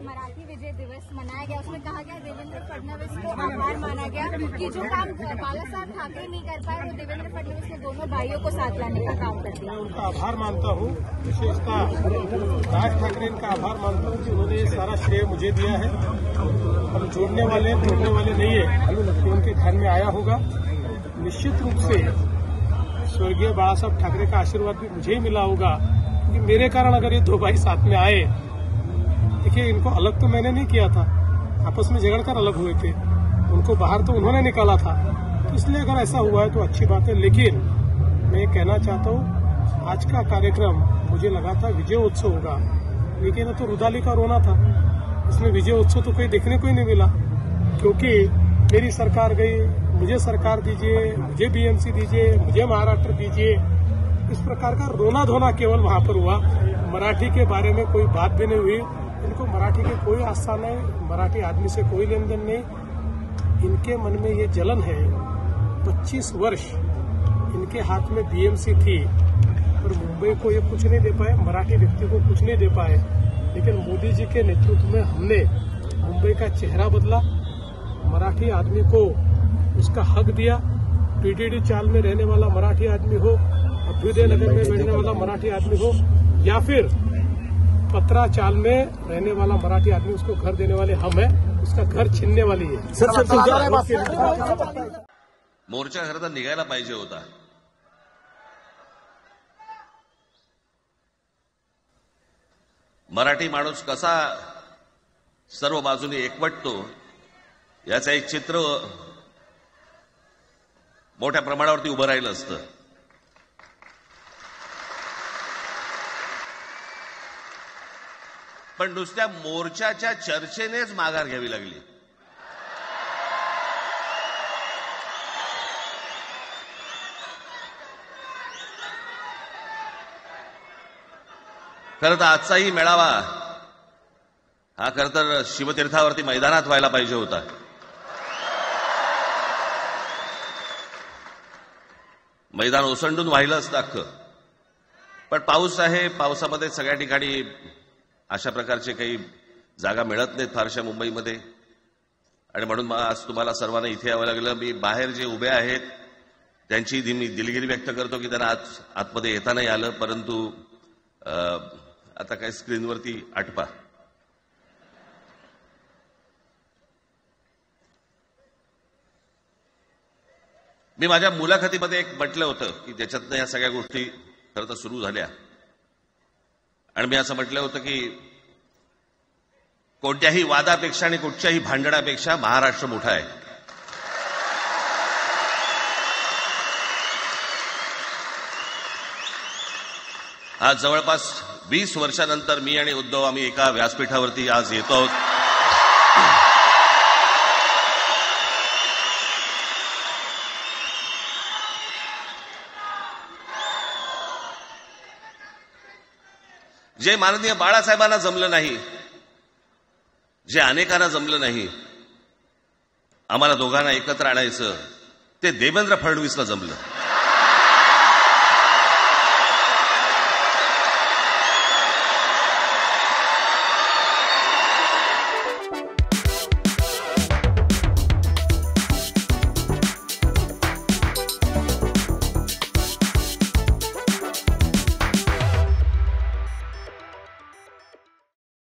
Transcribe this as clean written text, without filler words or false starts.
मराठी विजय दिवस मनाया गया, उसमें कहा गया देवेंद्र फडणवीस को आभार माना गया कि जो काम बाला साहब ठाकरे नहीं कर पाए वो देवेंद्र फडणवीस ने दोनों भाइयों को साथ लाने का काम कर दिया। उनका आभार मानता हूँ, विशेषतः राज ठाकरे का आभार मानता हूँ कि उन्होंने सारा श्रेय मुझे दिया है। हम जोड़ने वाले नहीं है कि उनके घर में आया होगा। निश्चित रूप से स्वर्गीय बाला साहब ठाकरे का आशीर्वाद भी मुझे ही मिला होगा, क्योंकि मेरे कारण अगर ये दो भाई साथ में आए, देखिए इनको अलग तो मैंने नहीं किया था, आपस में झगड़कर अलग हुए थे, उनको बाहर तो उन्होंने निकाला था, तो इसलिए अगर ऐसा हुआ है तो अच्छी बात है। लेकिन मैं कहना चाहता हूँ आज का कार्यक्रम मुझे लगा था विजय उत्सव होगा, लेकिन तो रुदाली का रोना था, इसमें विजय उत्सव तो कोई देखने को ही नहीं मिला। क्योंकि मेरी सरकार गई, मुझे सरकार दीजिए, मुझे बीएमसी दीजिए, मुझे महाराष्ट्र दीजिए, इस प्रकार का रोना धोना केवल वहां पर हुआ। मराठी के बारे में कोई बात भी नहीं हुई। इनको मराठी की कोई आस्था नहीं, मराठी आदमी से कोई लेन देन नहीं। इनके मन में ये जलन है। 25 वर्ष इनके हाथ में बीएमसी थी और मुंबई को ये कुछ नहीं दे पाए, मराठी व्यक्ति को कुछ नहीं दे पाए। लेकिन मोदी जी के नेतृत्व में हमने मुंबई का चेहरा बदला, मराठी आदमी को उसका हक दिया। टीटीडी चाल में रहने वाला मराठी आदमी हो, अभ्युदय नगर में रहने वाला मराठी आदमी हो, या फिर पत्रा चाल में रहने वाला मराठी आदमी, उसको घर देने वाले हम हैं, उसका घर छीनने वाली है। मोर्चा खरं तर निघायला पाहिजे होता। मराठी माणूस कसा सर्व बाजूने एकवटतो याचं एक चित्र मोठ्या प्रमाणावरती उभं राहिलं असतं। पण नुसत्या मोर्चाच्या चर्चेनेच माघार घ्यावी लागली। खरं तर आजचाही मेळावा हा खरं तर शिवतीर्थावरती मैदानात व्हायला पाहिजे होता। मैदान ओसंडून वाहिलं असतं अख्खं, पण पाऊस आहे, पावसामध्ये सगळ्या ठिकाणी अशा प्रकारचे काही जागा मिळत नाहीत फारशा मुंबईमध्ये, आणि म्हणून आज तुम्हाला सर्वांना इथे यावं लागलं। मी बाहेर जे उभे आहेत त्यांची मी दिलगिरी व्यक्त करतो की त्यांना आतमध्ये येता नाही आलं, परंतु आता काय स्क्रीनवरती आठवा। मी माझ्या मुलाखतीमध्ये एक म्हटलं होतं की ज्याच्यातनं या सगळ्या गोष्टी खरं तर सुरू झाल्या, आणि मी असं म्हटलं होतं की कोणत्याही वादापेक्षा आणि कुठच्याही भांडणापेक्षा महाराष्ट्र मोठा आहे। आज जवळपास 20 वर्षानंतर मी आणि उद्धव आम्ही एका व्यासपीठावरती आज येतो आहोत। जे माननीय बाळासाहेबांना जमलं नाही, जे अनेकांना जमलं नाही, आम्हाला दोघांना एकत्र आणायचं, ते देवेंद्र फडणवीसला जमलं।